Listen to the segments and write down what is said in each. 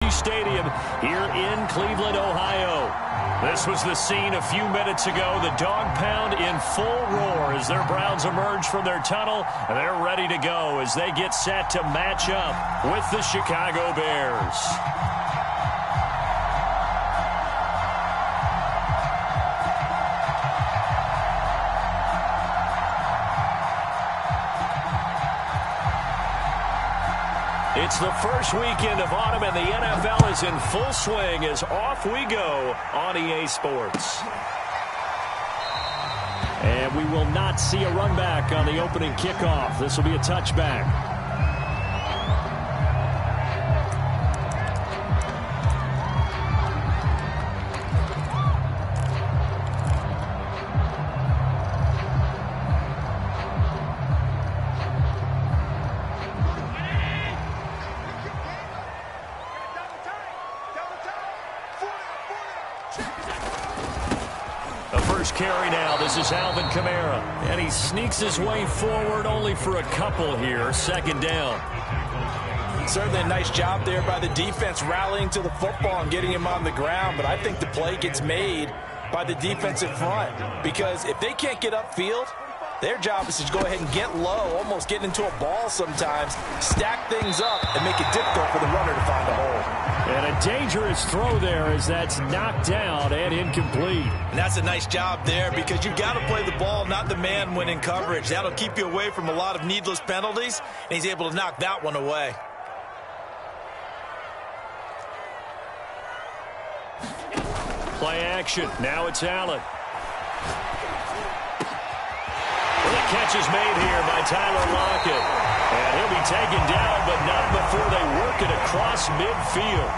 Shea Stadium here in Cleveland, Ohio. This was the scene a few minutes ago. The dog pound in full roar as their Browns emerge from their tunnel. They're ready to go as they get set to match up with the Chicago Bears. It's the first weekend of autumn, and the NFL is in full swing as off we go on EA Sports. And we will not see a run back on the opening kickoff. This will be a touchback. Carry now. This is Alvin Kamara, and he sneaks his way forward only for a couple here. Second down. Certainly a nice job there by the defense rallying to the football and getting him on the ground, but I think the play gets made by the defensive front because if they can't get upfield, their job is to go ahead and get low, almost get into a ball sometimes, stack things up, and make it difficult for the runner to find a hole. And a dangerous throw there as that's knocked down and incomplete. And that's a nice job there because you've got to play the ball, not the man when in coverage. That'll keep you away from a lot of needless penalties, and he's able to knock that one away. Play action. Now it's Allen. The catch is made here by Tyler Lockett. And he'll be taken down, but not before they work it across midfield.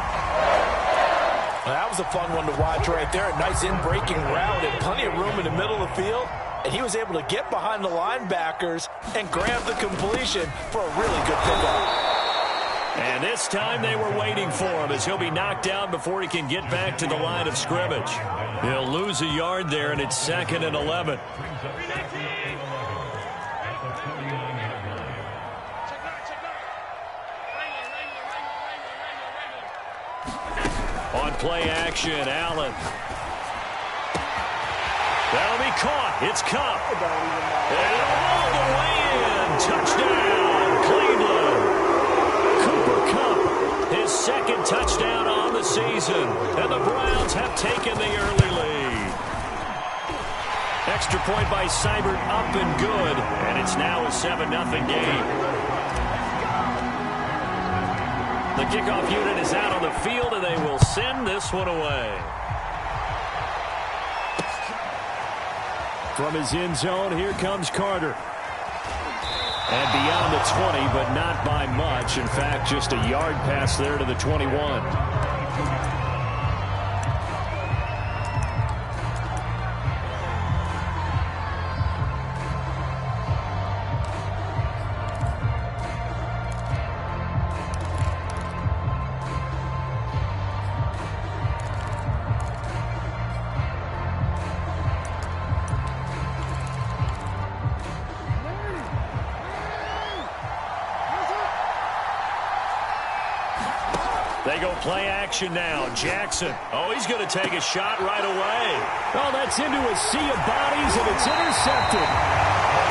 Well, that was a fun one to watch right there. A nice in-breaking route and plenty of room in the middle of the field. And he was able to get behind the linebackers and grab the completion for a really good pickup. And this time they were waiting for him as he'll be knocked down before he can get back to the line of scrimmage. He'll lose a yard there, and it's 2nd and 11. On play action, Allen. That'll be caught. It's Cup. And all the way in. Touchdown, Cleveland. Cooper Kupp, his second touchdown on the season. And the Browns have taken the early lead. Extra point by Seibert up and good. And it's now a 7-0 game. The kickoff unit is out on the field, and they will send this one away. From his end zone, here comes Carter. And beyond the 20, but not by much. In fact, just a yard pass there to the 21. They go play action now. Jackson. Oh, he's going to take a shot right away. Oh, that's into a sea of bodies, and it's intercepted.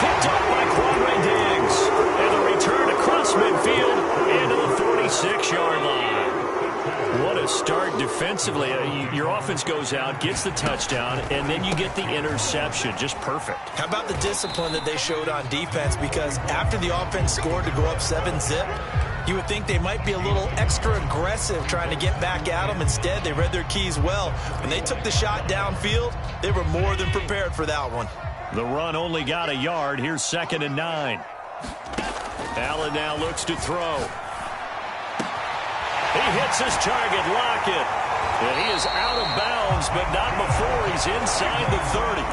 Picked up by Quadre Diggs. And the return across midfield into the 46-yard line. What a start defensively. Your offense goes out, gets the touchdown, and then you get the interception. Just perfect. How about the discipline that they showed on defense? Because after the offense scored to go up 7-zip, you would think they might be a little extra aggressive trying to get back at them. Instead, they read their keys well. When they took the shot downfield, they were more than prepared for that one. The run only got a yard. Here's 2nd and 9. Allen now looks to throw. He hits his target, Lockett. And he is out of bounds, but not before he's inside the 30.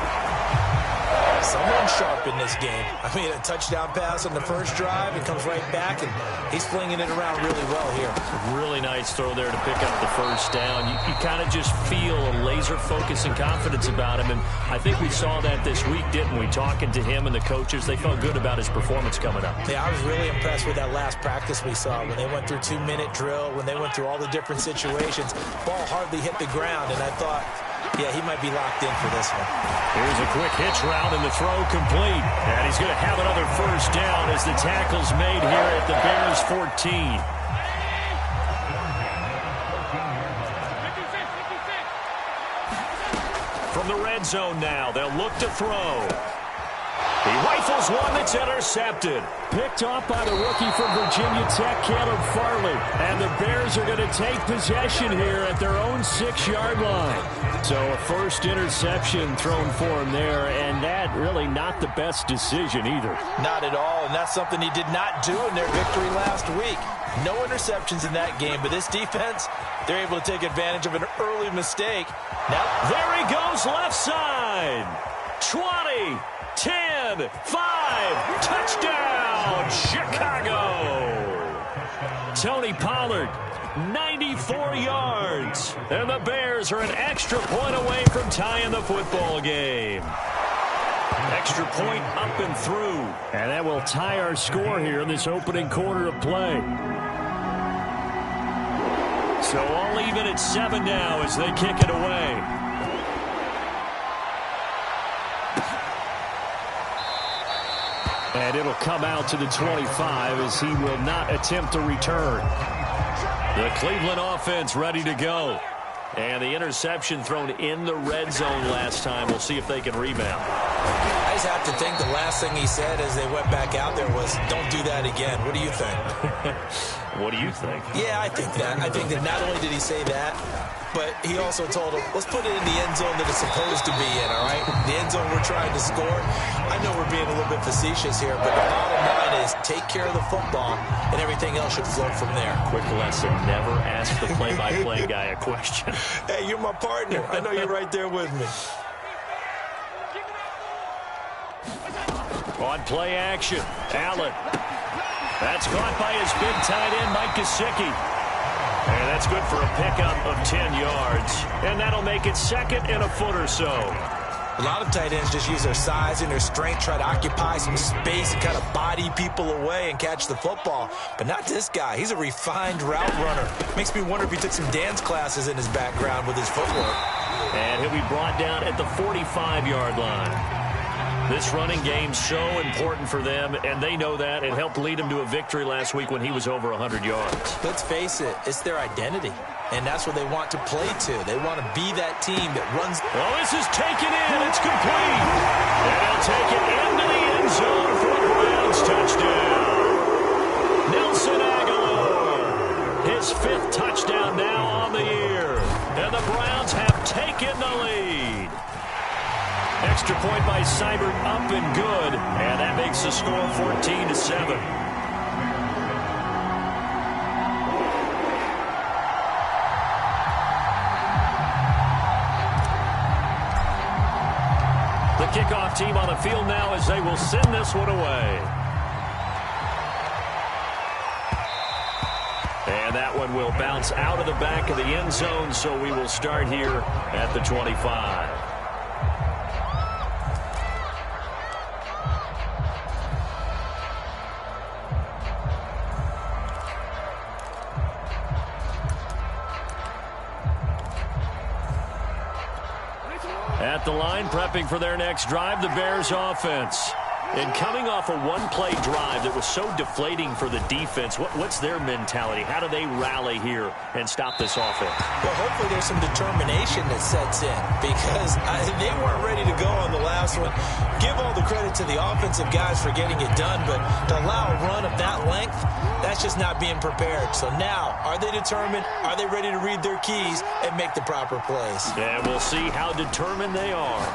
Someone sharp in this game. I mean, a touchdown pass on the first drive and comes right back, and he's flinging it around really well here. Really nice throw there to pick up the first down. You kind of just feel a laser focus and confidence about him, and I think we saw that this week, didn't we? Talking to him and the coaches, they felt good about his performance coming up. Yeah, I was really impressed with that last practice we saw when they went through 2-minute drill, when they went through all the different situations. Ball hardly hit the ground, and I thought, yeah, he might be locked in for this one. Here's a quick hitch route, and the throw complete. And he's going to have another first down as the tackle's made here at the Bears 14. From the red zone now, they'll look to throw. He rifles one that's intercepted. Picked off by the rookie from Virginia Tech, Caleb Farley. And the Bears are going to take possession here at their own 6-yard line. So a first interception thrown for him there, and that really not the best decision either. Not at all, and that's something he did not do in their victory last week. No interceptions in that game, but this defense, they're able to take advantage of an early mistake. Now, there he goes left side. 20. 10, 5, touchdown, Chicago. Tony Pollard, 94 yards. And the Bears are an extra point away from tying the football game. Extra point up and through. And that will tie our score here in this opening quarter of play. So all even at 7 now as they kick it away. And it'll come out to the 25 as he will not attempt to return. The Cleveland offense ready to go. And the interception thrown in the red zone last time. We'll see if they can rebound. I just have to think the last thing he said as they went back out there was, don't do that again. What do you think? What do you think? Yeah, I think that. I think that not only did he say that, but he also told him, let's put it in the end zone that it's supposed to be in, all right? The end zone we're trying to score. I know we're being a little bit facetious here, but the bottom line is take care of the football, and everything else should flow from there. Quick lesson, never ask the play-by-play guy a question. Hey, you're my partner. I know you're right there with me. On play action, Allen. That's caught by his big tight end, Mike Gesicki. And that's good for a pickup of 10 yards. And that'll make it second and a foot or so. A lot of tight ends just use their size and their strength, try to occupy some space and kind of body people away and catch the football. But not this guy. He's a refined route runner. Makes me wonder if he took some dance classes in his background with his footwork. And he'll be brought down at the 45-yard line. This running game's so important for them, and they know that. It helped lead him to a victory last week when he was over 100 yards. Let's face it, it's their identity, and that's what they want to play to. They want to be that team that runs. Well, this is taken in. It's complete. And they'll take it into the end zone for a Browns touchdown. Nelson Aguilar, his 5th touchdown now on the year. And the Browns have taken the lead. Extra point by Seibert, up and good. And that makes the score 14-7. The kickoff team on the field now as they will send this one away. And that one will bounce out of the back of the end zone, so we will start here at the 25. At the line, prepping for their next drive, the Bears offense. And coming off a one-play drive that was so deflating for the defense, what's their mentality? How do they rally here and stop this offense? Well, hopefully there's some determination that sets in because they weren't ready to go on the last one. Give all the credit to the offensive guys for getting it done, but to allow a run of that length, that's just not being prepared. So now, are they determined? Are they ready to read their keys and make the proper plays? And we'll see how determined they are.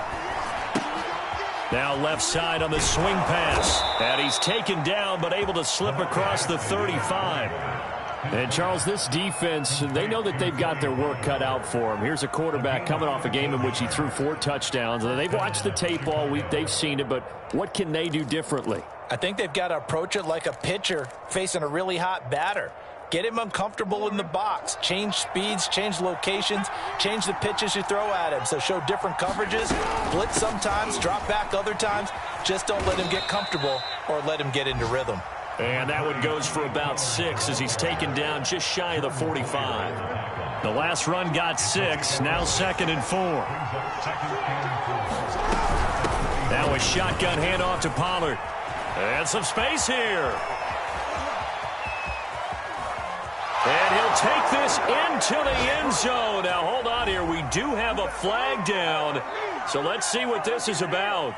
Now left side on the swing pass. And he's taken down but able to slip across the 35. And, Charles, this defense, they know that they've got their work cut out for them. Here's a quarterback coming off a game in which he threw 4 touchdowns. They've watched the tape all week. They've seen it, but what can they do differently? I think they've got to approach it like a pitcher facing a really hot batter. Get him uncomfortable in the box. Change speeds, change locations, change the pitches you throw at him. So show different coverages, blitz sometimes, drop back other times. Just don't let him get comfortable or let him get into rhythm. And that one goes for about 6 as he's taken down just shy of the 45. The last run got 6, now 2nd and 4. Now a shotgun handoff to Pollard. And some space here. And he'll take this into the end zone. Now, hold on here. We do have a flag down. So let's see what this is about.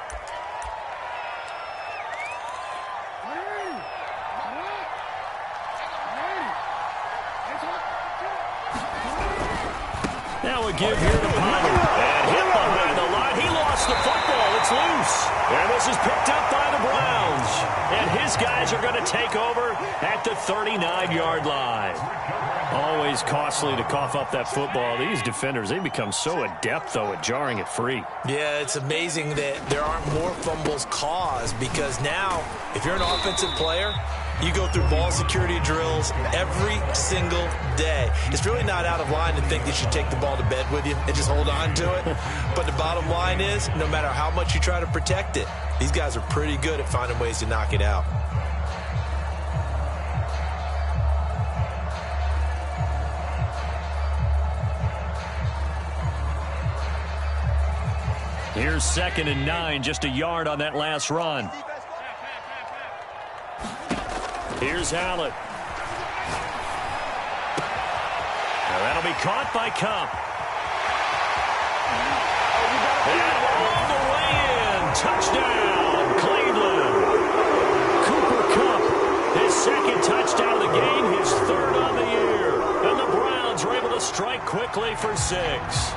Now a give here to Pollard. And hit behind the line. He lost the football. It's loose. And this is picked up by the Browns. And his guys are going to take over at the 39-yard line. Always costly to cough up that football. These defenders, they become so adept, though, at jarring it free. Yeah, it's amazing that there aren't more fumbles caused because now, if you're an offensive player, you go through ball security drills every single day. It's really not out of line to think that you take the ball to bed with you and just hold on to it. But the bottom line is, no matter how much you try to protect it, these guys are pretty good at finding ways to knock it out. Here's 2nd and 9, just a yard on that last run. Here's Allen. Now that'll be caught by Cup. And all the way in. Touchdown, Cleveland. Cooper Kupp, his 2nd touchdown of the game, his 3rd on the year. And the Browns were able to strike quickly for 6.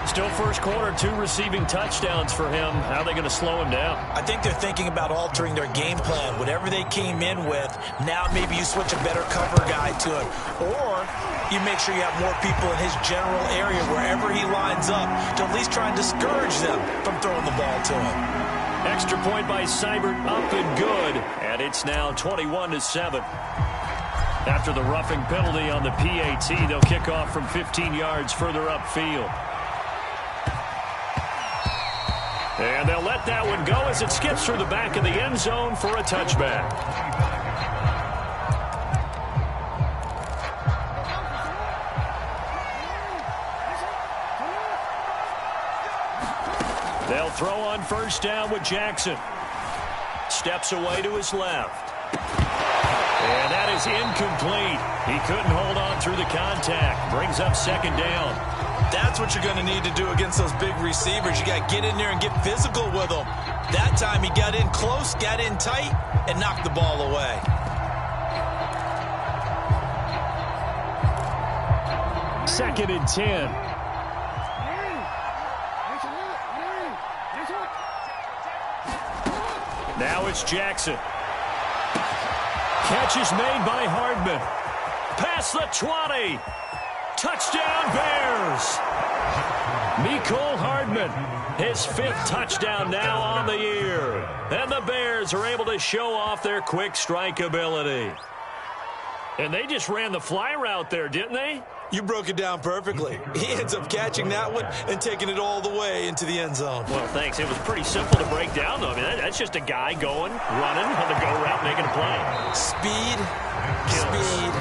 Still first quarter, 2 receiving touchdowns for him. How are they going to slow him down? I think they're thinking about altering their game plan. Whatever they came in with, now maybe you switch a better cover guy to him. Or you make sure you have more people in his general area wherever he lines up to at least try and discourage them from throwing the ball to him. Extra point by Seibert, up and good. And it's now 21-7. After the roughing penalty on the PAT, they'll kick off from 15 yards further upfield. And they'll let that one go as it skips through the back of the end zone for a touchback. They'll throw on first down with Jackson. Steps away to his left. And that is incomplete. He couldn't hold on through the contact. Brings up 2nd down. That's what you're going to need to do against those big receivers. You got to get in there and get physical with them. That time he got in close, got in tight, and knocked the ball away. Second and 10. Now it's Jackson. Catch is made by Hardman. Past the 20. Touchdown, Bears. Mecole Hardman, his 5th touchdown now on the year. And the Bears are able to show off their quick strike ability. And they just ran the fly route there, didn't they? You broke it down perfectly. He ends up catching that one and taking it all the way into the end zone. Well, thanks. It was pretty simple to break down, though. I mean, that's just a guy going, running on the go route, making a play. Speed, speed,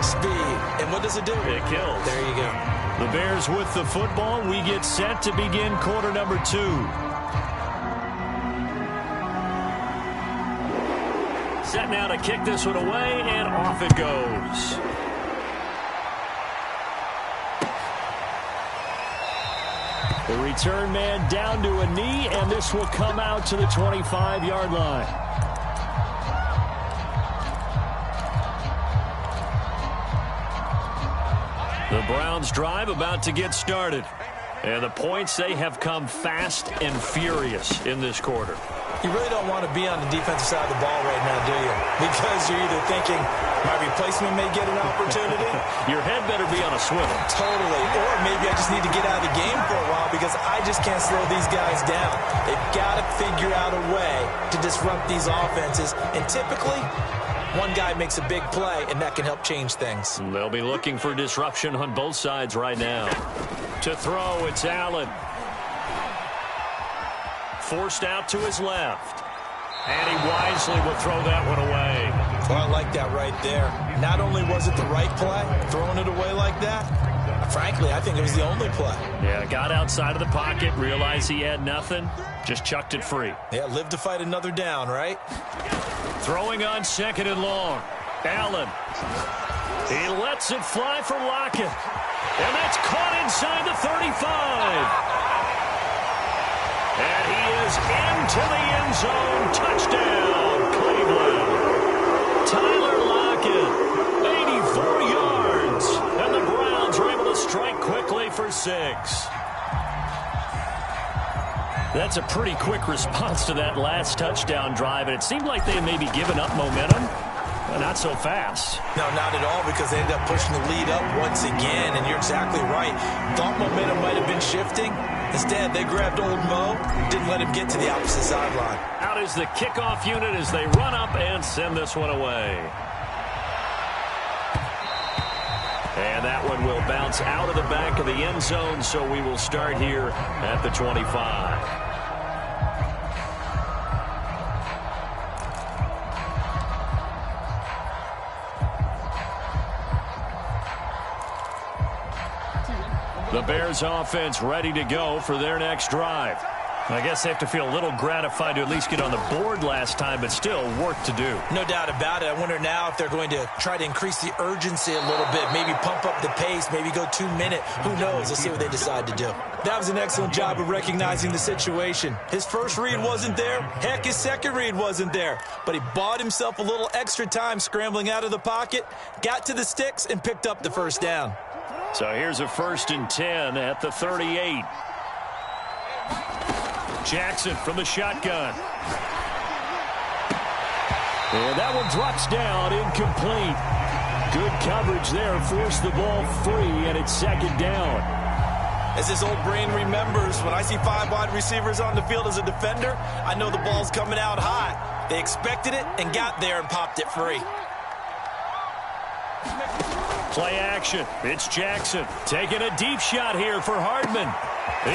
speed. And what does it do? It kills. There you go. The Bears with the football. We get set to begin quarter number 2. Set now to kick this one away, and off it goes. The return man down to a knee, and this will come out to the 25-yard line. The Browns drive about to get started. And the points, they have come fast and furious in this quarter. You really don't want to be on the defensive side of the ball right now, do you? Because you're either thinking, my replacement may get an opportunity. Your head better be on a swivel. Totally. Or maybe I just need to get out of the game for a while because I just can't slow these guys down. They've got to figure out a way to disrupt these offenses. And typically, one guy makes a big play, and that can help change things. They'll be looking for disruption on both sides right now. To throw, it's Allen. Forced out to his left. And he wisely will throw that one away. Well, I like that right there. Not only was it the right play, throwing it away like that, frankly, I think it was the only play. Yeah, got outside of the pocket, realized he had nothing, just chucked it free. Yeah, live to fight another down, right? Throwing on 2nd and long. Allen. He lets it fly for Lockett. And that's caught inside the 35. And he is into the end zone. Touchdown, Cleveland. Tyler Lockett, 84 yards. And the Browns are able to strike quickly for 6. That's a pretty quick response to that last touchdown drive. And it seemed like they had maybe given up momentum. But not so fast. No, not at all, because they ended up pushing the lead up once again. And you're exactly right. Thought momentum might have been shifting. Instead, they grabbed old Mo, didn't let him get to the opposite sideline. Out is the kickoff unit as they run up and send this one away. And that one will bounce out of the back of the end zone, so we will start here at the 25. The Bears offense ready to go for their next drive. I guess they have to feel a little gratified to at least get on the board last time, but still work to do. No doubt about it. I wonder now if they're going to try to increase the urgency a little bit, maybe pump up the pace, maybe go 2-minute. Who knows? Let's see what they decide to do. That was an excellent job of recognizing the situation. His first read wasn't there. Heck, his second read wasn't there. But he bought himself a little extra time scrambling out of the pocket, got to the sticks, and picked up the first down. So here's a 1st and 10 at the 38. Jackson from the shotgun. And that one drops down, incomplete. Good coverage there, forced the ball free, and it's 2nd down. As this old brain remembers, when I see 5 wide receivers on the field as a defender, I know the ball's coming out hot. They expected it and got there and popped it free. Play action. It's Jackson taking a deep shot here for Hardman.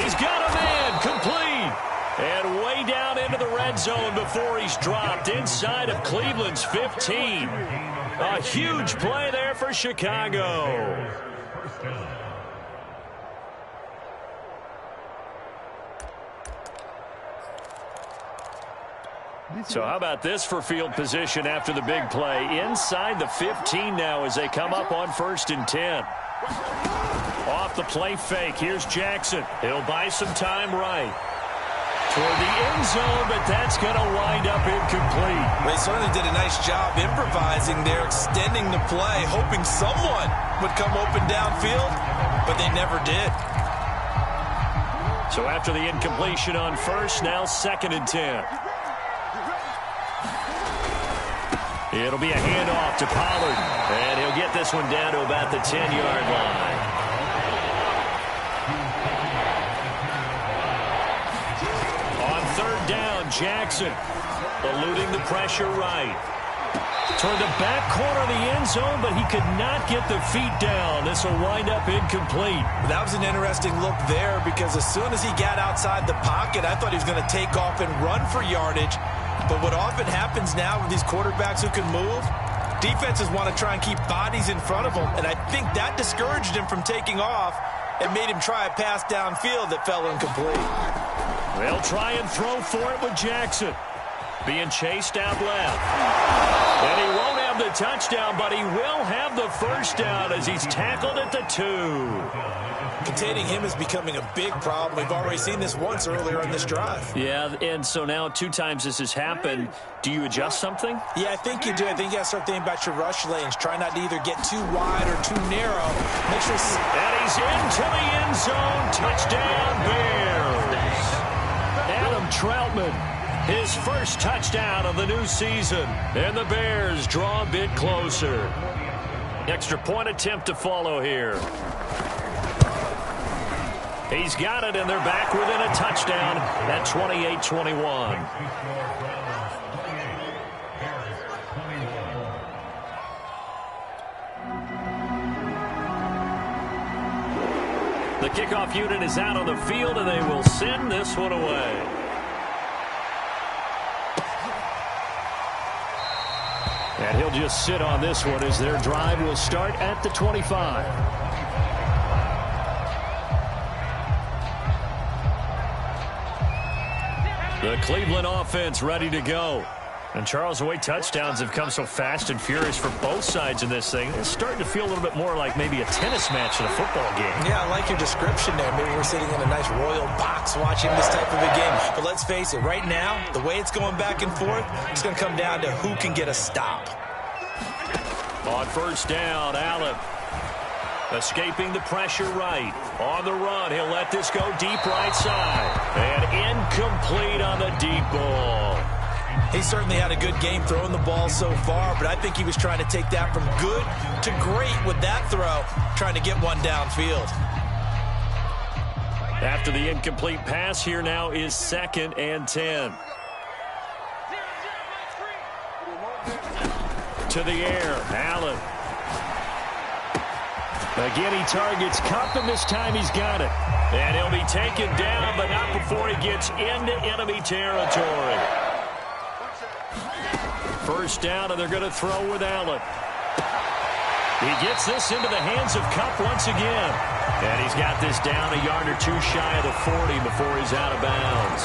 He's got a man, complete. And way down into the red zone before he's dropped inside of Cleveland's 15. A huge play there for Chicago. So how about this for field position after the big play? Inside the 15 now as they come up on 1st and 10. Off the play fake, here's Jackson. He'll buy some time right. Toward the end zone, but that's going to wind up incomplete. They certainly did a nice job improvising there, extending the play, hoping someone would come open downfield, but they never did. So after the incompletion on 1st, now 2nd and 10. It'll be a handoff to Pollard, and he'll get this one down to about the 10-yard line. On 3rd down, Jackson eluding the pressure right. Toward the back corner of the end zone, but he could not get the feet down. This will wind up incomplete. That was an interesting look there because as soon as he got outside the pocket, I thought he was going to take off and run for yardage. But what often happens now with these quarterbacks who can move, defenses want to try and keep bodies in front of them, and I think that discouraged him from taking off and made him try a pass downfield that fell incomplete. They'll try and throw for it with Jackson. Being chased out left. And he won't have the touchdown, but he will have the first down as he's tackled at the 2. Containing him is becoming a big problem. We've already seen this once earlier in this drive. Yeah, and so now 2 times this has happened. Do you adjust something? Yeah, I think you do. I think you got to start thinking about your rush lanes. Try not to either get too wide or too narrow. Make sure. And he's into the end zone. Touchdown, Bears. Adam Troutman His first touchdown of the new season. And the Bears draw a bit closer. Extra point attempt to follow here. He's got it, and they're back within a touchdown at 28-21. The kickoff unit is out on the field, and they will send this one away. And he'll just sit on this one as their drive will start at the 25. The Cleveland offense ready to go. And Charles, the way touchdowns have come so fast and furious for both sides in this thing, it's starting to feel a little bit more like maybe a tennis match in a football game. Yeah, I like your description there. Maybe we're sitting in a nice royal box watching this type of a game. But let's face it, right now, the way it's going back and forth, it's going to come down to who can get a stop. On first down, Allen escaping the pressure right. On the run, he'll let this go deep right side. And incomplete on the deep ball. He certainly had a good game throwing the ball so far, but I think he was trying to take that from good to great with that throw, trying to get one downfield. After the incomplete pass, here now is 2nd and 10. To the air, Allen. Again, he targets Kupp, and this time he's got it. And he'll be taken down, but not before he gets into enemy territory. First down, and they're going to throw with Allen. He gets this into the hands of Kupp once again. And he's got this down a yard or two shy of the 40 before he's out of bounds.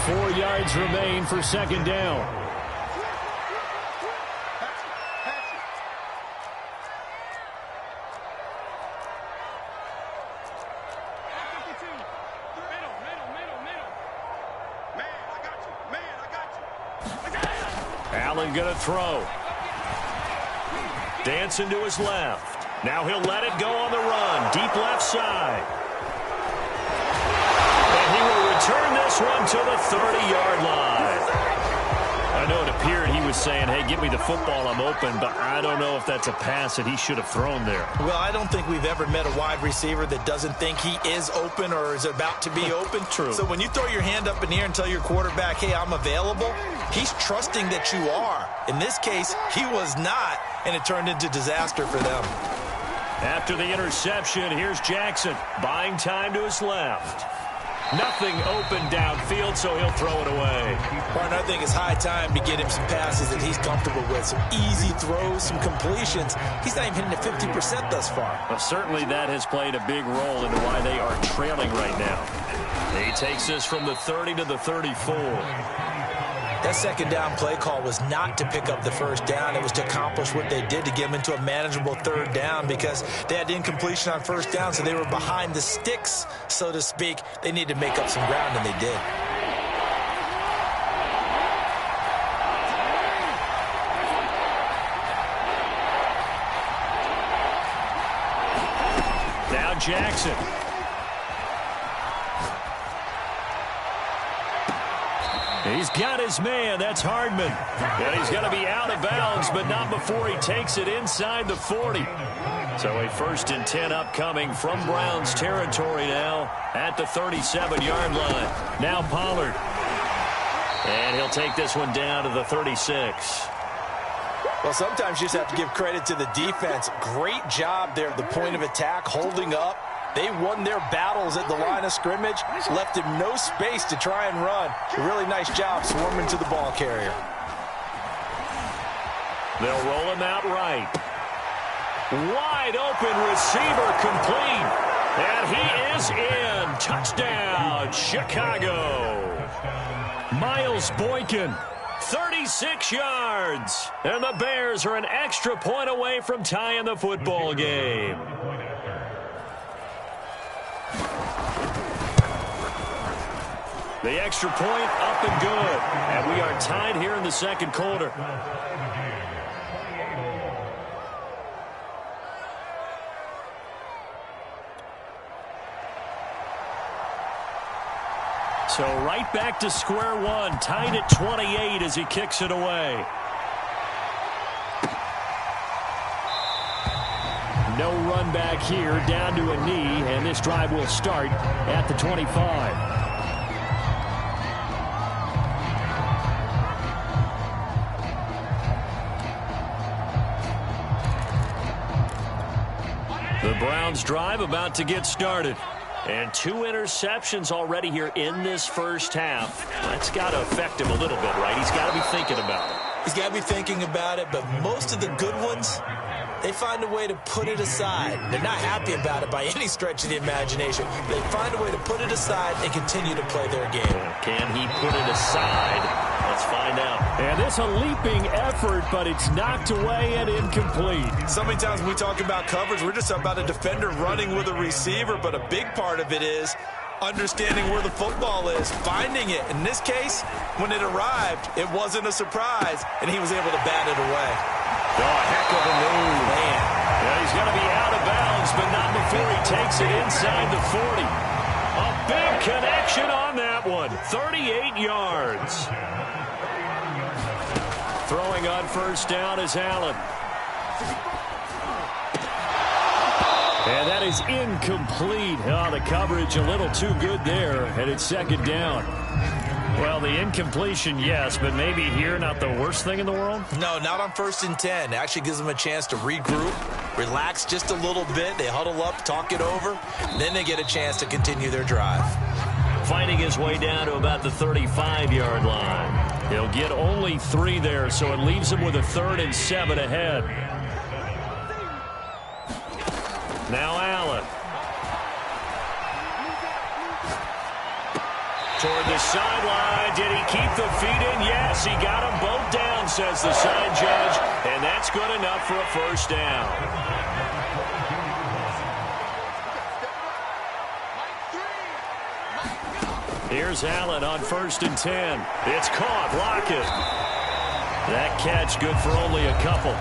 4 yards remain for 2nd down. Allen going to throw. Dancing to his left. Now he'll let it go on the run. Deep left side. And he will return this one to the 30-yard line. I know it appeared he was saying, hey, give me the football, I'm open, but I don't know if that's a pass that he should have thrown there. Well, I don't think we've ever met a wide receiver that doesn't think he is open or is about to be open. True. So when you throw your hand up in the air and tell your quarterback, hey, I'm available, he's trusting that you are. In this case, he was not, and it turned into disaster for them. After the interception, here's Jackson, buying time to his left. Nothing open downfield, so he'll throw it away. Partner, I think it's high time to get him some passes that he's comfortable with. Some easy throws, some completions. He's not even hitting the 50% thus far. Well, certainly that has played a big role into why they are trailing right now. He takes this from the 30 to the 34. That 2nd down play call was not to pick up the first down. It was to accomplish what they did to get them into a manageable 3rd down because they had incompletion on first down, so they were behind the sticks, so to speak. They needed to make up some ground, and they did. Now Jackson. He's got his man. That's Hardman. And he's going to be out of bounds, but not before he takes it inside the 40. So a 1st and 10 upcoming from Browns territory now at the 37-yard line. Now Pollard. And he'll take this one down to the 36. Well, sometimes you just have to give credit to the defense. Great job there at the point of attack, holding up. They won their battles at the line of scrimmage, left him no space to try and run. A really nice job swarming to the ball carrier. They'll roll him out right. Wide open receiver complete. And he is in. Touchdown, Chicago. Miles Boykin, 36 yards. And the Bears are an extra point away from tying the football game. The extra point up and good. And we are tied here in the 2nd quarter. So right back to square one, tied at 28 as he kicks it away. No run back here, down to a knee, and this drive will start at the 25. The Browns drive about to get started. And 2 interceptions already here in this first half. That's got to affect him a little bit, right? He's got to be thinking about it. He's got to be thinking about it, but most of the good ones, they find a way to put it aside. They're not happy about it by any stretch of the imagination. They find a way to put it aside and continue to play their game. Can he put it aside? Let's find out. And it's a leaping effort, but it's knocked away and incomplete. So many times when we talk about coverage, we're just about a defender running with a receiver, but a big part of it is understanding where the football is, finding it. In this case, when it arrived, it wasn't a surprise, and he was able to bat it away. Oh, a heck of a move. Man. Yeah, he's going to be out of bounds, but not before he takes it inside the 40. A big connection on that one. 38 yards. Throwing on first down is Allen. And that is incomplete. Oh, the coverage a little too good there, and it's second down. Well, the incompletion, yes, but maybe here not the worst thing in the world? No, not on 1st and 10. It actually gives them a chance to regroup, relax just a little bit. They huddle up, talk it over, then they get a chance to continue their drive. Finding his way down to about the 35-yard line. He'll get only 3 there, so it leaves him with a 3rd and 7 ahead. Now Allen. Toward the sideline. Did he keep the feet in? Yes, he got them both down, says the side judge, and that's good enough for a first down. Here's Allen on 1st and 10. It's caught. Lockett. That catch good for only a couple.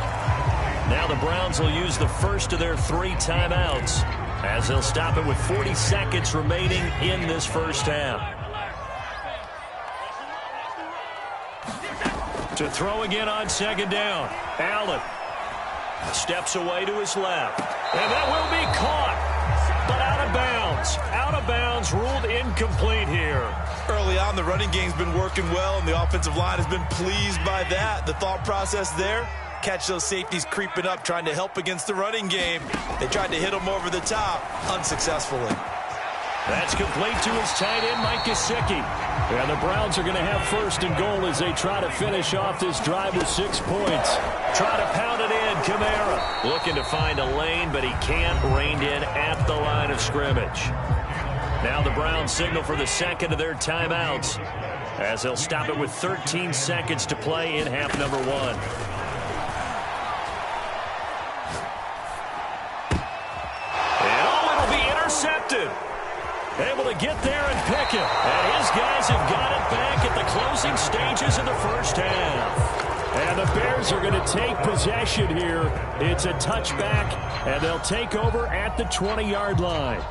Now the Browns will use the first of their 3 timeouts as they'll stop it with 40 seconds remaining in this first half. To throw again on 2nd down. Allen steps away to his left. And that will be caught. But out of bounds. Out of bounds, ruled incomplete here. Early on, the running game's been working well, and the offensive line has been pleased by that. The thought process there, catch those safeties creeping up, trying to help against the running game. They tried to hit them over the top, unsuccessfully. That's complete to his tight end, Mike Gesicki. And the Browns are going to have 1st and goal as they try to finish off this drive with 6 points. Try to pound it in, Kamara. Looking to find a lane, but he can't. Reined in at the line of scrimmage. Now the Browns signal for the 2nd of their timeouts as they'll stop it with 13 seconds to play in half number 1. And it'll be intercepted. Able to get there and pick it. And his guys have got it back at the closing stages of the first half. And the Bears are going to take possession here. It's a touchback, and they'll take over at the 20-yard line.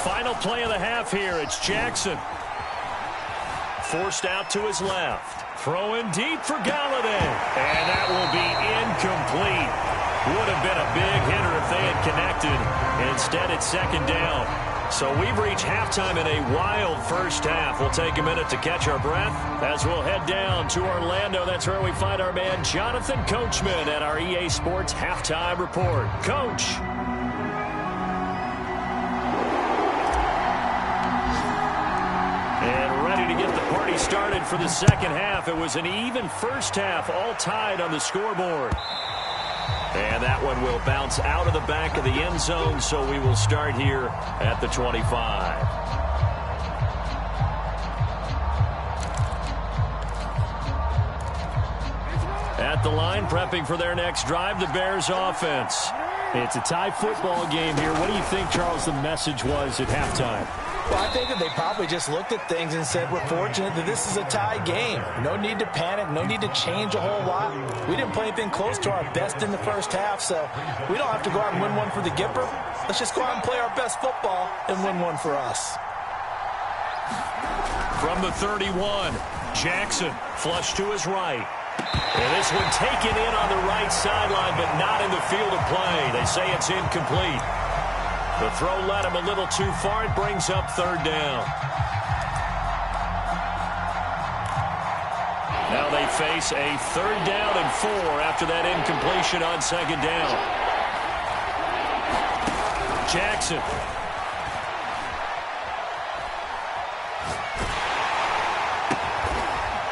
Final play of the half here. It's Jackson. Forced out to his left. Throwing deep for Galladay. And that will be incomplete. Would have been a big hitter if they had connected. Instead, it's 2nd down. So we've reached halftime in a wild first half. We'll take a minute to catch our breath as we'll head down to Orlando. That's where we find our man Jonathan Coachman at our EA Sports Halftime Report. Coach. And ready to get the party started for the second half. It was an even first half, all tied on the scoreboard. And that one will bounce out of the back of the end zone, so we will start here at the 25. At the line, prepping for their next drive, the Bears offense. It's a tie football game here. What do you think, Charles, the message was at halftime? Well, I think that they probably just looked at things and said, we're fortunate that this is a tie game. No need to panic, no need to change a whole lot. We didn't play anything close to our best in the first half, so we don't have to go out and win one for the Gipper. Let's just go out and play our best football and win one for us. From the 31, Jackson flush to his right. And this one taken in on the right sideline, but not in the field of play. They say it's incomplete. The throw led him a little too far. It brings up third down. Now they face a 3rd down and 4 after that incompletion on 2nd down. Jackson.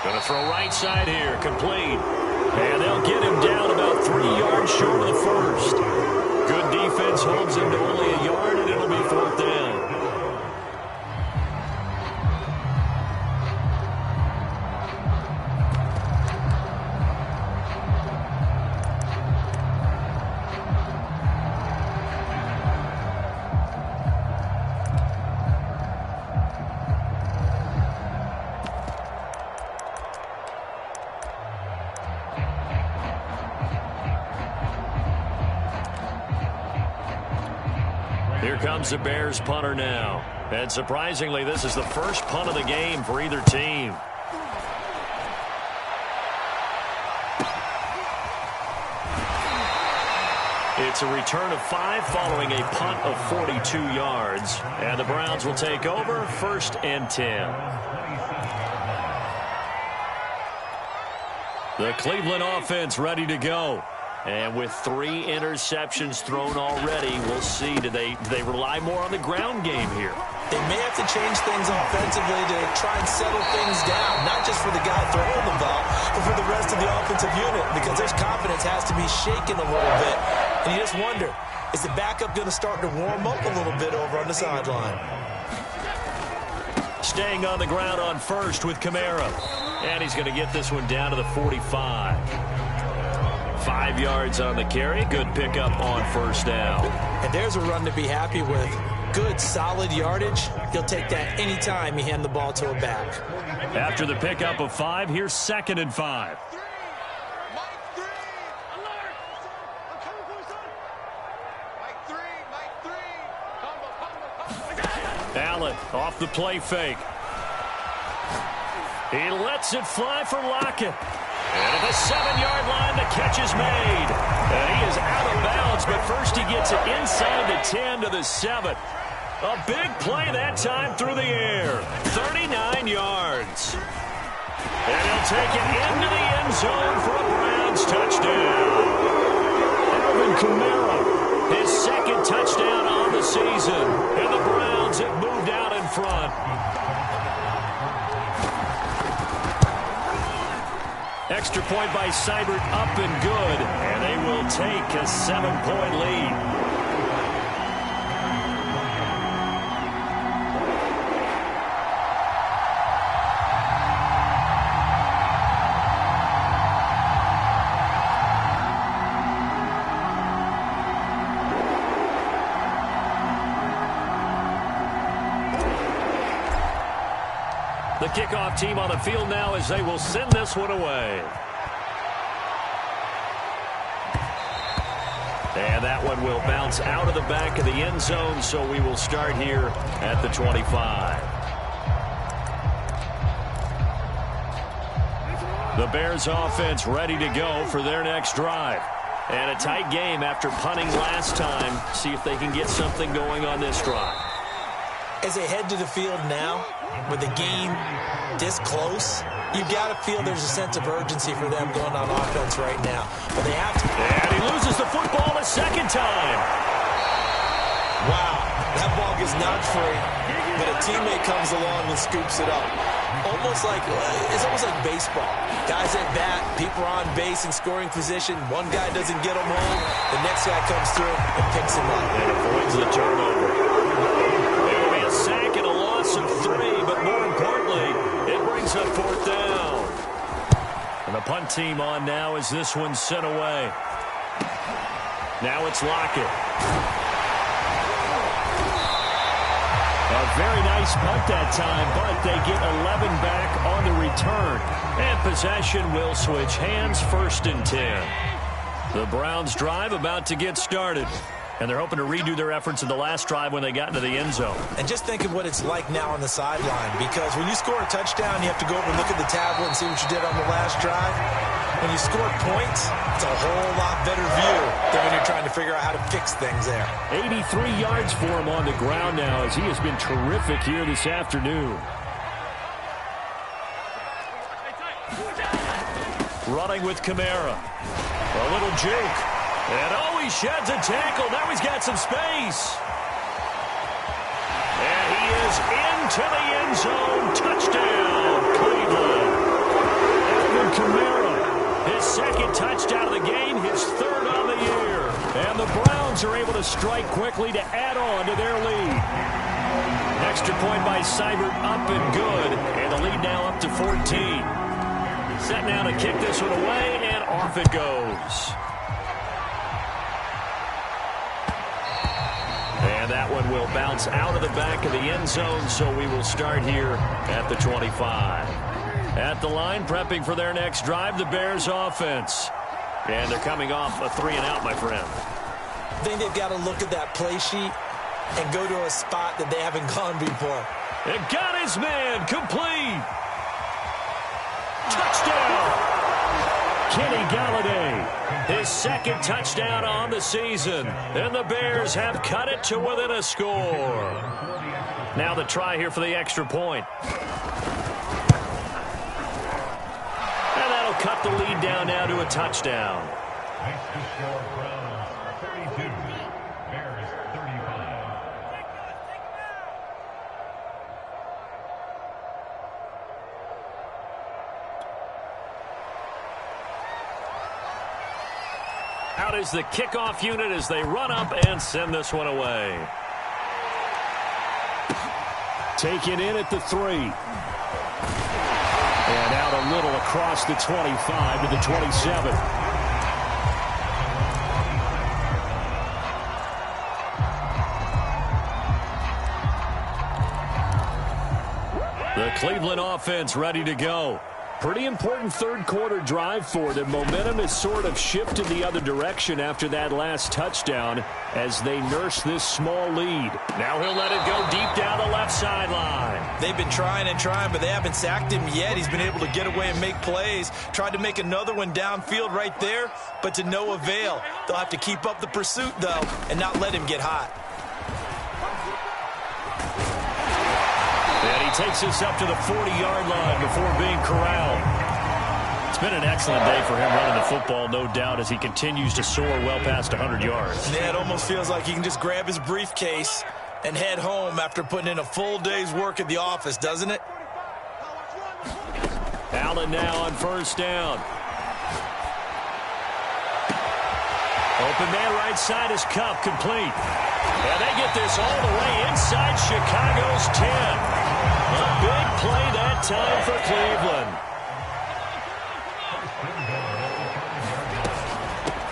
Going to throw right side here. Complete. And they'll get him down about 3 yards short of the first. Good defense holds him to only a yard, and it'll be 4th down. Here comes the Bears punter now. And surprisingly, this is the first punt of the game for either team. It's a return of 5 following a punt of 42 yards. And the Browns will take over 1st and 10. The Cleveland offense ready to go. And with 3 interceptions thrown already, we'll see. Do they rely more on the ground game here? They may have to change things offensively to try and settle things down, not just for the guy throwing the ball, but for the rest of the offensive unit, because their confidence has to be shaken a little bit. And you just wonder, is the backup going to start to warm up a little bit over on the sideline? Staying on the ground on first with Kamara. And he's going to get this one down to the 45. 5 yards on the carry. Good pickup on first down. And there's a run to be happy with. Good, solid yardage. He'll take that anytime you hand the ball to a back. After the pickup of 5, here's 2nd and 5. Allen off the play fake. He lets it fly for Lockett. And at the 7-yard line, the catch is made. And he is out of bounds, but first he gets it inside the 10 to the 7. A big play that time through the air. 39 yards. And he'll take it into the end zone for a Browns touchdown. Alvin Kamara, his 2nd touchdown on the season. And the Browns have moved out in front. Extra point by Seibert, up and good. And they will take a 7-point lead. The kickoff team on the field now as they will send this one away. And that one will bounce out of the back of the end zone, so we will start here at the 25. The Bears offense ready to go for their next drive. And a tight game after punting last time. See if they can get something going on this drive. As they head to the field now, with the game this close, you've got to feel there's a sense of urgency for them going on offense right now. But they have to. And he loses the football a 2nd time. Wow, that ball gets knocked free, but a teammate comes along and scoops it up. It's almost like baseball. Guys at bat, people are on base in scoring position. One guy doesn't get him home. The next guy comes through and picks him up. And avoids the turnover. There will be a sack and a loss of 3, but more importantly, it brings up 4th down. And the punt team on now as this one's sent away. Now it's Lockett. A very nice Nice punt that time, but they get 11 back on the return. And possession will switch hands, 1st and 10. The Browns drive about to get started. And they're hoping to redo their efforts in the last drive when they got into the end zone. And just think of what it's like now on the sideline, because when you score a touchdown, you have to go over and look at the tablet and see what you did on the last drive. When you score points, it's a whole lot better view than when you're trying to figure out how to fix things there. 83 yards for him on the ground now, as he has been terrific here this afternoon. Running with Kamara. A little juke. And he sheds a tackle. Now he's got some space. And he is into the end zone. Touchdown, Cleveland. Alvin Kamara, his 2nd touchdown of the game, his 3rd on the year. And the Browns are able to strike quickly to add on to their lead. Extra point by Seibert, up and good. And the lead now up to 14. Set now to kick this one away, and off it goes. And that one will bounce out of the back of the end zone, so we will start here at the 25. At the line, prepping for their next drive, the Bears offense. And they're coming off a 3-and-out, my friend. I think they've got to look at that play sheet and go to a spot that they haven't gone before. It got his man, complete. Touchdown. Kenny Galladay, his 2nd touchdown on the season. And the Bears have cut it to within a score. Now the try here for the extra point. And that'll cut the lead down now to a touchdown. Next to score, Browns 32, Bears 35. Out is the kickoff unit as they run up and send this one away. Taken in at the 3. And out a little across the 25 to the 27. The Cleveland offense ready to go. Pretty important 3rd quarter drive for them. Momentum has sort of shifted the other direction after that last touchdown as they nurse this small lead. Now he'll let it go deep down the left sideline. They've been trying and trying, but they haven't sacked him yet. He's been able to get away and make plays. Tried to make another one downfield right there, but to no avail. They'll have to keep up the pursuit, though, and not let him get hot. And he takes us up to the 40-yard line before being corralled. It's been an excellent day for him running the football, no doubt, as he continues to soar well past 100 yards. Yeah, it almost feels like he can just grab his briefcase and head home after putting in a full day's work at the office, doesn't it? Allen now on 1st down. Open man right side is Kupp, complete. And they get this all the way inside Chicago's 10. A big play that time for Cleveland.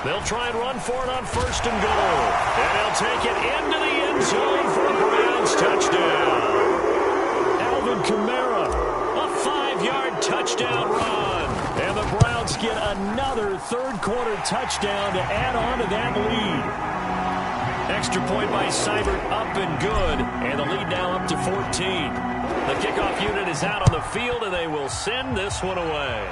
They'll try and run for it on 1st and goal. And they'll take it into the end zone for a Browns touchdown. Alvin Kamara, a 5-yard touchdown run. And the Browns get another 3rd quarter touchdown to add on to that lead. Extra point by Seibert, up and good. And the lead now up to 14. The kickoff unit is out on the field, and they will send this one away.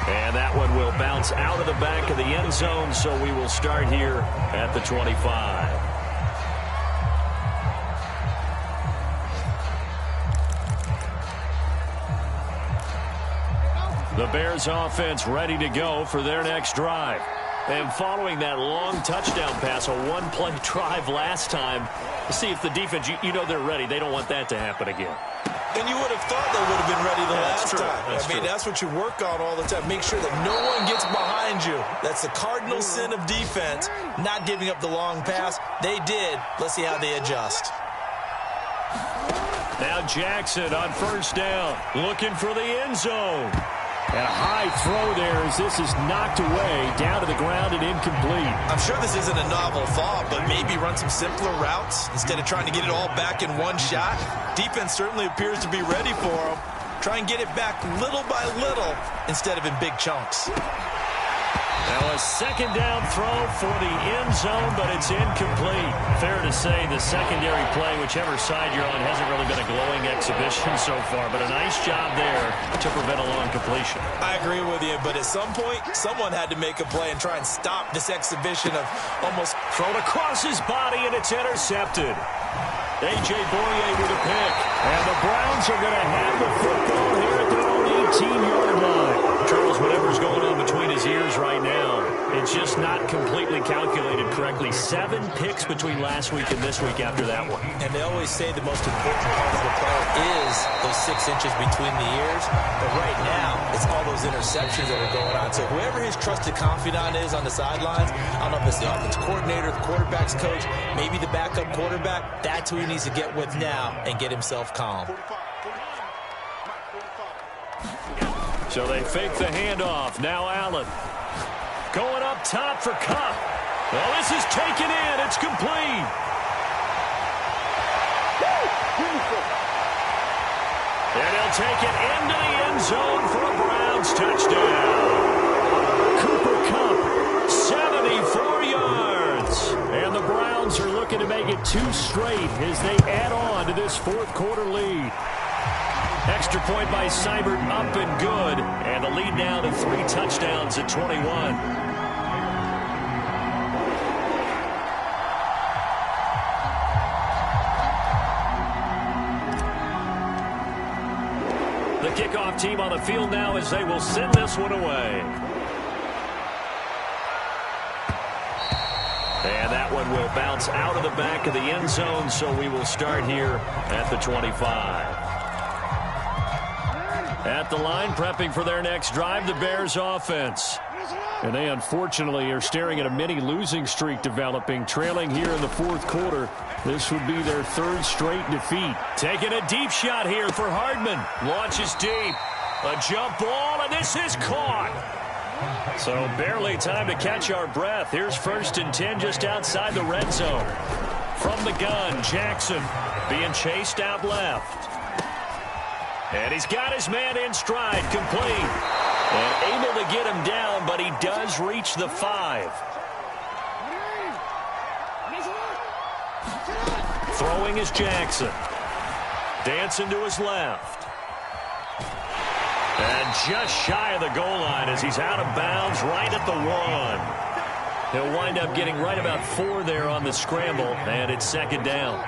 And that one will bounce out of the back of the end zone, so we will start here at the 25. The Bears offense ready to go for their next drive. And following that long touchdown pass, a one-play drive last time, see if the defense, you know they're ready. They don't want that to happen again. And you would have thought they would have been ready the last time. That's what you work on all the time. Make sure that no one gets behind you. That's the cardinal sin of defense, not giving up the long pass. They did. Let's see how they adjust. Now Jackson on 1st down, looking for the end zone. And a high throw there as this is knocked away, down to the ground and incomplete. I'm sure this isn't a novel thought, but maybe run some simpler routes instead of trying to get it all back in one shot. Defense certainly appears to be ready for him. Try and get it back little by little instead of in big chunks. Now a second down throw for the end zone, but it's incomplete. Fair to say the secondary play, whichever side you're on, hasn't really been a glowing exhibition so far, but a nice job there to prevent a long completion. I agree with you, but at some point, someone had to make a play and try and stop this exhibition of almost thrown across his body, and it's intercepted. A.J. Boye with a pick. And the Browns are going to have the football here at their own 18-yard line. Charles, whatever's going on between his ears right now, it's just not completely calculated correctly. 7 picks between last week and this week after that one. And they always say the most important part of the play is those 6 inches between the ears. But right now, it's all those interceptions that are going on. So whoever his trusted confidant is on the sidelines, I don't know if it's the offensive coordinator, the quarterback's coach, maybe the backup quarterback, that's who he needs to get with now and get himself calm. So they fake the handoff. Now Allen. Going up top for Kupp. Well, this is taken in. It's complete. And he'll take it into the end zone for a Browns touchdown. Cooper Kupp, 74 yards. And the Browns are looking to make it 2 straight as they add on to this fourth quarter lead. Extra point by Seibert up and good. And the lead now to 3 touchdowns at 21. The kickoff team on the field now as they will send this one away. And that one will bounce out of the back of the end zone, so we will start here at the 25. At the line, prepping for their next drive, the Bears offense. And they unfortunately are staring at a mini losing streak developing, trailing here in the fourth quarter. This would be their 3rd straight defeat. Taking a deep shot here for Hardman. Launches deep. A jump ball, and this is caught. So barely time to catch our breath. Here's 1st and 10 just outside the red zone. From the gun, Jackson being chased out left. And he's got his man in stride, complete. And able to get him down, but he does reach the 5. Throwing is Jackson. Dancing to his left. And just shy of the goal line as he's out of bounds right at the 1. He'll wind up getting right about 4 there on the scramble, and it's 2nd down.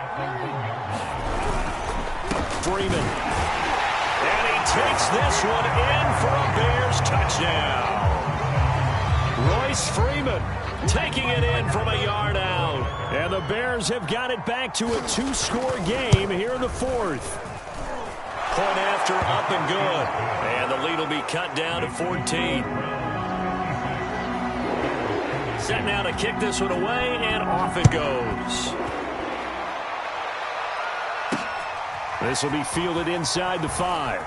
Freeman. And he takes this one in for a Bears touchdown. Royce Freeman taking it in from a yard out. And the Bears have got it back to a 2-score game here in the 4th. Point after, up and good. And the lead will be cut down to 14. Set now to kick this one away, and off it goes. This will be fielded inside the 5.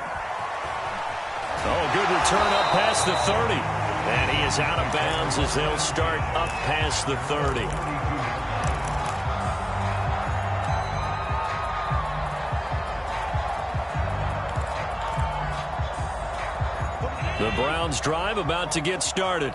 Oh, good return up past the 30. And he is out of bounds as they'll start up past the 30. The Browns drive about to get started.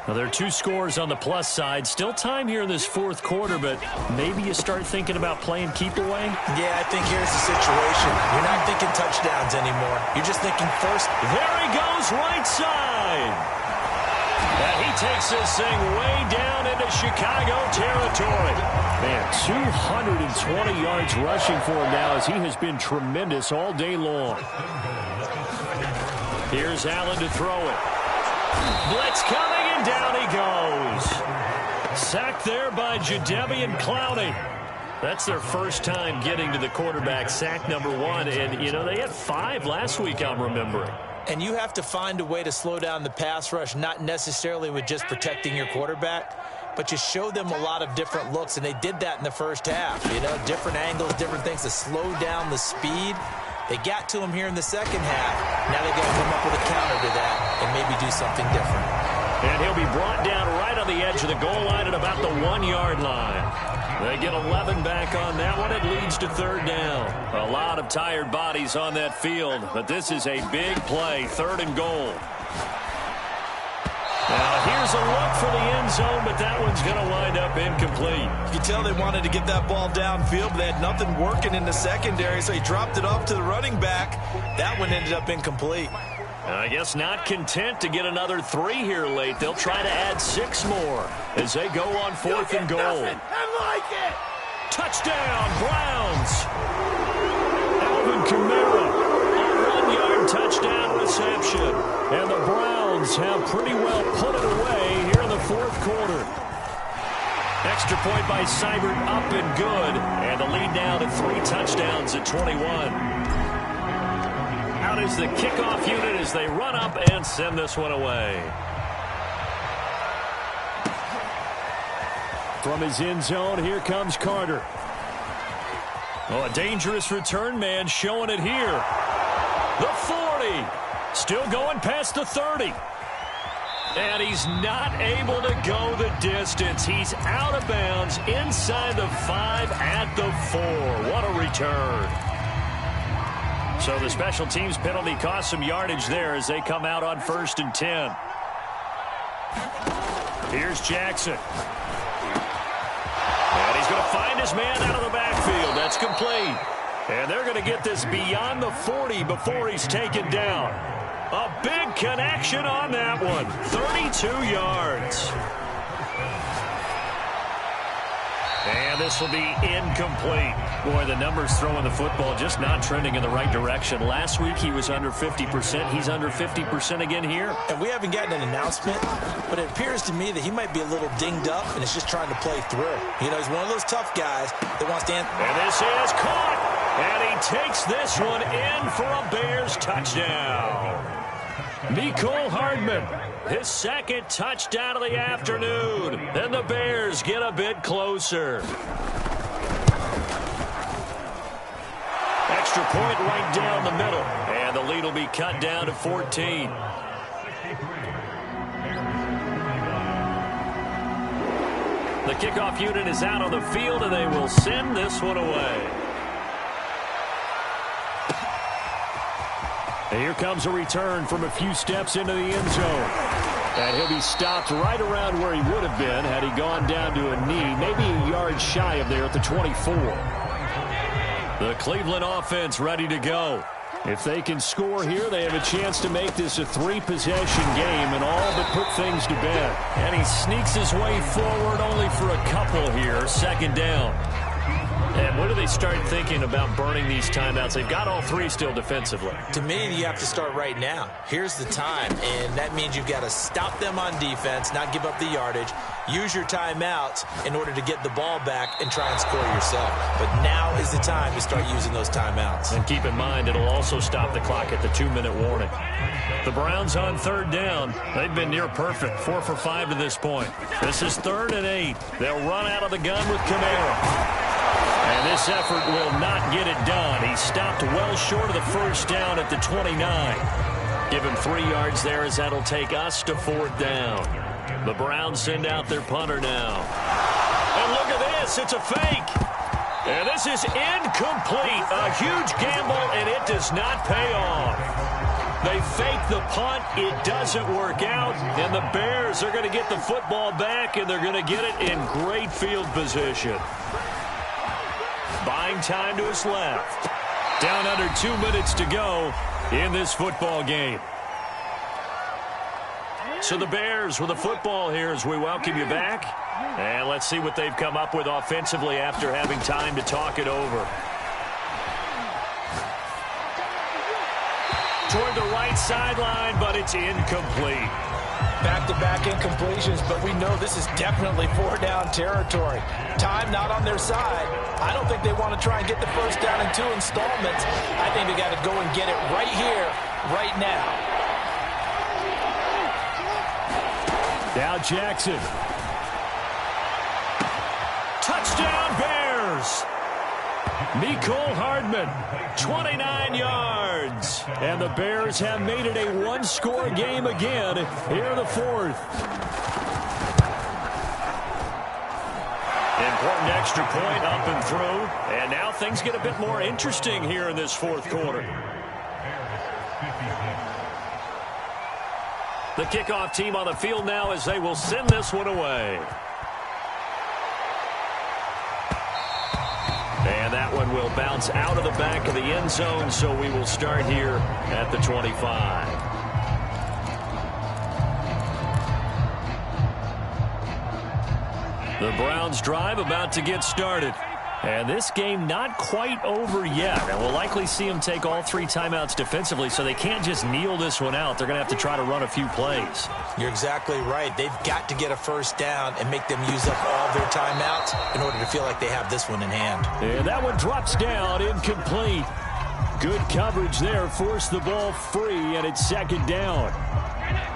Now, there are 2 scores on the plus side. Still time here in this 4th quarter, but maybe you start thinking about playing keep away? Yeah, I think here's the situation. You're not thinking touchdowns anymore. You're just thinking first. There he goes, right side. And he takes this thing way down into Chicago territory. Man, 220 yards rushing for him now as he has been tremendous all day long. Here's Allen to throw it. Blitz coming, and down he goes. Sacked there by Jadeveon Clowney. That's their first time getting to the quarterback, sack number 1. And, you know, they had 5 last week, I'm remembering. And you have to find a way to slow down the pass rush, not necessarily with just protecting your quarterback, but you show them a lot of different looks, and they did that in the first half. You know, different angles, different things to slow down the speed. They got to him here in the second half. Now they got to come up with a counter to that and maybe do something different. And he'll be brought down right on the edge of the goal line at about the 1-yard line. They get 11 back on that one. It leads to third down. A lot of tired bodies on that field, but this is a big play, 3rd and goal. Now, here's a look for the end zone, but that one's going to wind up incomplete. You can tell they wanted to get that ball downfield, but they had nothing working in the secondary, so he dropped it off to the running back. That one ended up incomplete. I guess not content to get another 3 here late. They'll try to add 6 more as they go on 4th and goal. I like it! Touchdown, Browns! Alvin Kamara, a 1-yard touchdown reception. And the Browns have pretty well put it away here in the 4th quarter. Extra point by Seibert up and good. And the lead now to 3 touchdowns at 21. Out is the kickoff unit as they run up and send this one away. From his end zone, here comes Carter. Oh, a dangerous return man showing it here. The 40. Still going past the 30. And he's not able to go the distance. He's out of bounds inside the 5 at the 4. What a return. So the special teams penalty cost some yardage there as they come out on 1st and 10. Here's Jackson. And he's going to find his man out of the backfield. That's complete. And they're going to get this beyond the 40 before he's taken down. A big connection on that one. 32 yards. And this will be incomplete. Boy, the numbers throwing the football just not trending in the right direction. Last week he was under 50%. He's under 50% again here. And we haven't gotten an announcement, but it appears to me that he might be a little dinged up and is just trying to play through. You know, he's one of those tough guys that wants to... And this is caught. And he takes this one in for a Bears touchdown. Mecole Hardman, his 2nd touchdown of the afternoon. And the Bears get a bit closer. Extra point right down the middle. And the lead will be cut down to 14. The kickoff unit is out on the field, and they will send this one away. And here comes a return from a few steps into the end zone. And he'll be stopped right around where he would have been had he gone down to a knee, maybe a yard shy of there at the 24. The Cleveland offense ready to go. If they can score here, they have a chance to make this a 3-possession game and all but put things to bed. And he sneaks his way forward only for a couple here, 2nd down. And when do they start thinking about burning these timeouts? They've got all 3 still defensively. To me, you have to start right now. Here's the time, and that means you've got to stop them on defense, not give up the yardage, use your timeouts in order to get the ball back and try and score yourself. But now is the time to start using those timeouts. And keep in mind, it'll also stop the clock at the 2-minute warning. The Browns on 3rd down. They've been near perfect, 4 for 5 to this point. This is 3rd and 8. They'll run out of the gun with Kamara. And this effort will not get it done. He stopped well short of the 1st down at the 29. Give him 3 yards there as that'll take us to 4th down. The Browns send out their punter now. And look at this. It's a fake. And this is incomplete. A huge gamble, and it does not pay off. They fake the punt. It doesn't work out. And the Bears are going to get the football back, and they're going to get it in great field position. Buying time to his left. Down under 2 minutes to go in this football game. So the Bears with the football here as we welcome you back. And let's see what they've come up with offensively after having time to talk it over. Toward the right sideline, but it's incomplete. Back-to-back incompletions, but we know this is definitely 4-down territory. Time not on their side. I don't think they want to try and get the 1st down in 2 installments. I think they got to go and get it right here, right now. Now Jackson. Touchdown, Bears! Mecole Hardman, 29 yards. And the Bears have made it a one-score game again here in the fourth. Important extra point up and through. And now things get a bit more interesting here in this fourth quarter. The kickoff team on the field now as they will send this one away. And that one will bounce out of the back of the end zone, so we will start here at the 25. The Browns drive about to get started. And this game not quite over yet. And we'll likely see them take all three timeouts defensively, so they can't just kneel this one out. They're going to have to try to run a few plays. You're exactly right. They've got to get a first down and make them use up all their timeouts in order to feel like they have this one in hand. And that one drops down, incomplete. Good coverage there, forced the ball free, and it's second down.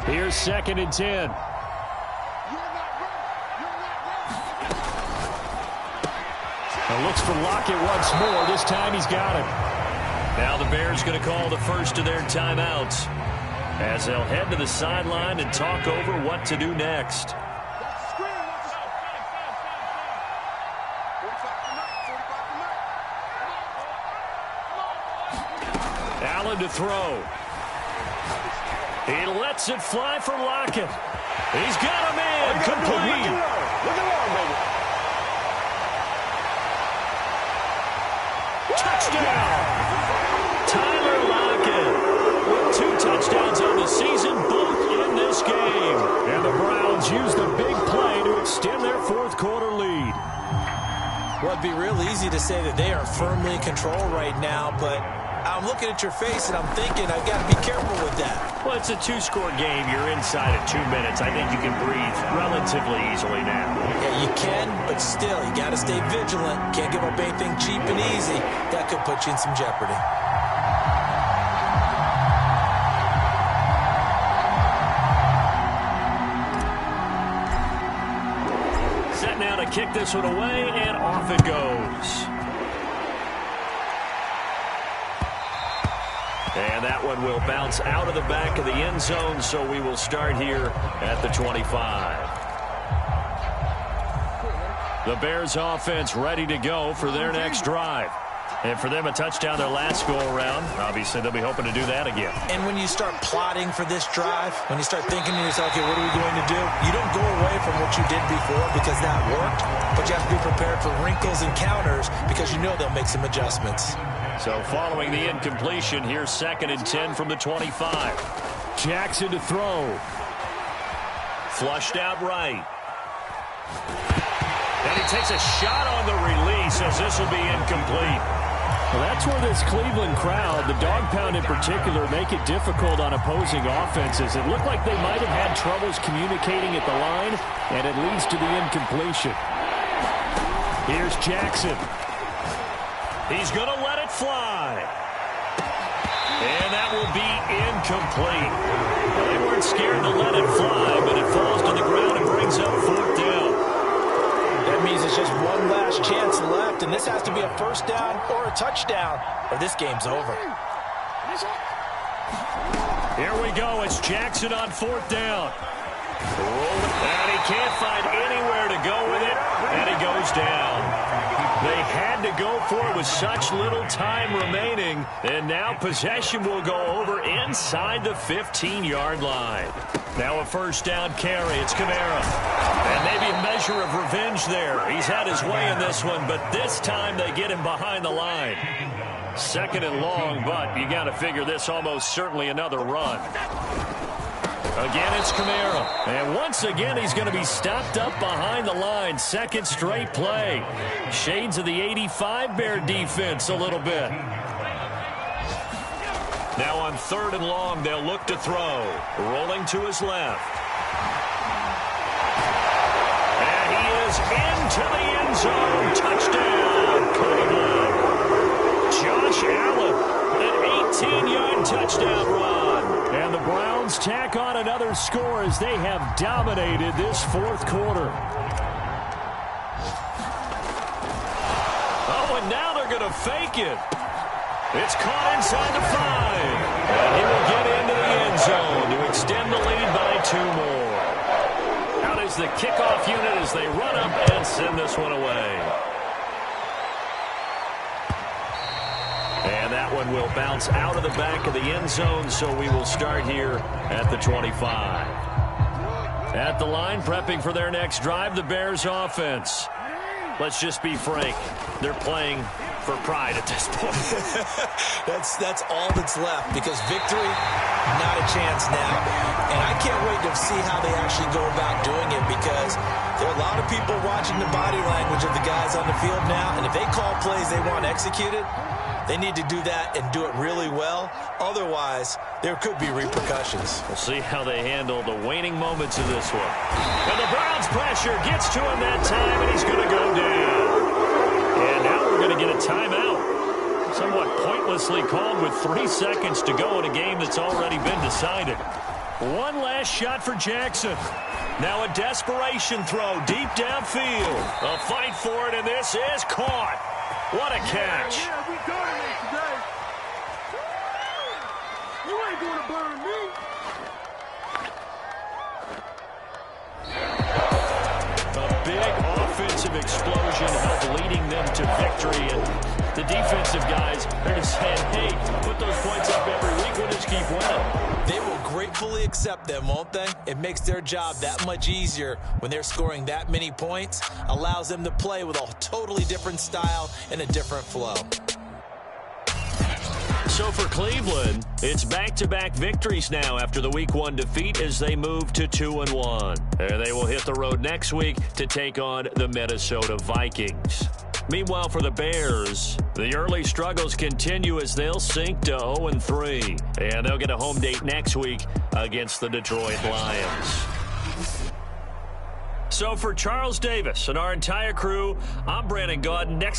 Here's 2nd and 10. Looks for Lockett once more. This time he's got it. Now the Bears going to call the first of their timeouts as they'll head to the sideline and talk over what to do next. Allen to throw. He lets it fly for Lockett. He's got him in. Complete. Look around, baby. Touchdown! Tyler Lockett with 2 touchdowns on the season, both in this game. And the Browns use the big play to extend their fourth quarter lead. Well, it'd be real easy to say that they are firmly in control right now, but I'm looking at your face and I'm thinking I've got to be careful with that. Well, it's a 2-score game. You're inside at 2 minutes. I think you can breathe relatively easily now. Yeah, you can, but still, you got to stay vigilant. Can't give up anything cheap and easy. That could put you in some jeopardy. Set now to kick this one away, and off it goes. And that one will bounce out of the back of the end zone, so we will start here at the 25. The Bears offense ready to go for their next drive. And for them, a touchdown their last go-around. Obviously, they'll be hoping to do that again. And when you start plotting for this drive, when you start thinking to yourself, okay, what are we going to do? You don't go away from what you did before because that worked, but you have to be prepared for wrinkles and counters because you know they'll make some adjustments. So following the incompletion, here's 2nd and 10 from the 25. Jackson to throw. Flushed out right. And he takes a shot on the release as this will be incomplete. Well, that's where this Cleveland crowd, the dog pound in particular, make it difficult on opposing offenses. It looked like they might have had troubles communicating at the line, and it leads to the incompletion. Here's Jackson. He's going to let it fly. And that will be incomplete. Well, they weren't scared to let it fly, but it falls to the ground and brings up 4th down. That means it's just one last chance left, and this has to be a first down or a touchdown, or this game's over. Here we go. It's Jackson on 4th down. And he can't find anywhere to go with it, and he goes down. They had to go for it with such little time remaining, and now possession will go over inside the 15-yard line. Now a first down carry. It's Kamara. And maybe a measure of revenge there. He's had his way in this one, but this time they get him behind the line. 2nd and long, but you got to figure this almost certainly another run. Again, it's Kamara. And once again, he's going to be stopped up behind the line. 2nd straight play. Shades of the 85 Bear defense a little bit. Now on 3rd and long, they'll look to throw. Rolling to his left. And he is into the end zone. Touchdown, Cleveland. Josh Allen, an 18-yard touchdown run. And the Browns tack on another score as they have dominated this 4th quarter. Oh, Oh, and now they're going to fake it. It's caught inside the 5. And he will get into the end zone to extend the lead by 2 more. Out is the kickoff unit as they run up and send this one away. And that one will bounce out of the back of the end zone, so we will start here at the 25. At the line, prepping for their next drive, the Bears offense. Let's just be frank. They're playing for pride at this point. That's all that's left, because victory, not a chance now. And I can't wait to see how they actually go about doing it, because there are a lot of people watching the body language of the guys on the field now, and if they call plays they want executed, they need to do that and do it really well. Otherwise, there could be repercussions. We'll see how they handle the waning moments of this one. And the Browns' pressure gets to him that time, and he's going to go down. And now we're going to get a timeout. Somewhat pointlessly called with 3 seconds to go in a game that's already been decided. One last shot for Jackson. Now a desperation throw deep downfield. A fight for it, and this is caught. What a catch. Yeah, we dominate today. You ain't going to burn me. A big offensive explosion helped leading them to victory. And the defensive guys are just saying, hey, put those points up every week. We'll just keep winning. They will gratefully accept them, won't they? It makes their job that much easier when they're scoring that many points. Allows them to play with a totally different style and a different flow. So for Cleveland, it's back-to-back victories now after the Week 1 defeat as they move to 2-1. And they will hit the road next week to take on the Minnesota Vikings. Meanwhile, for the Bears, the early struggles continue as they'll sink to 0-3. And they'll get a home date next week against the Detroit Lions. So for Charles Davis and our entire crew, I'm Brandon Gaudin. Next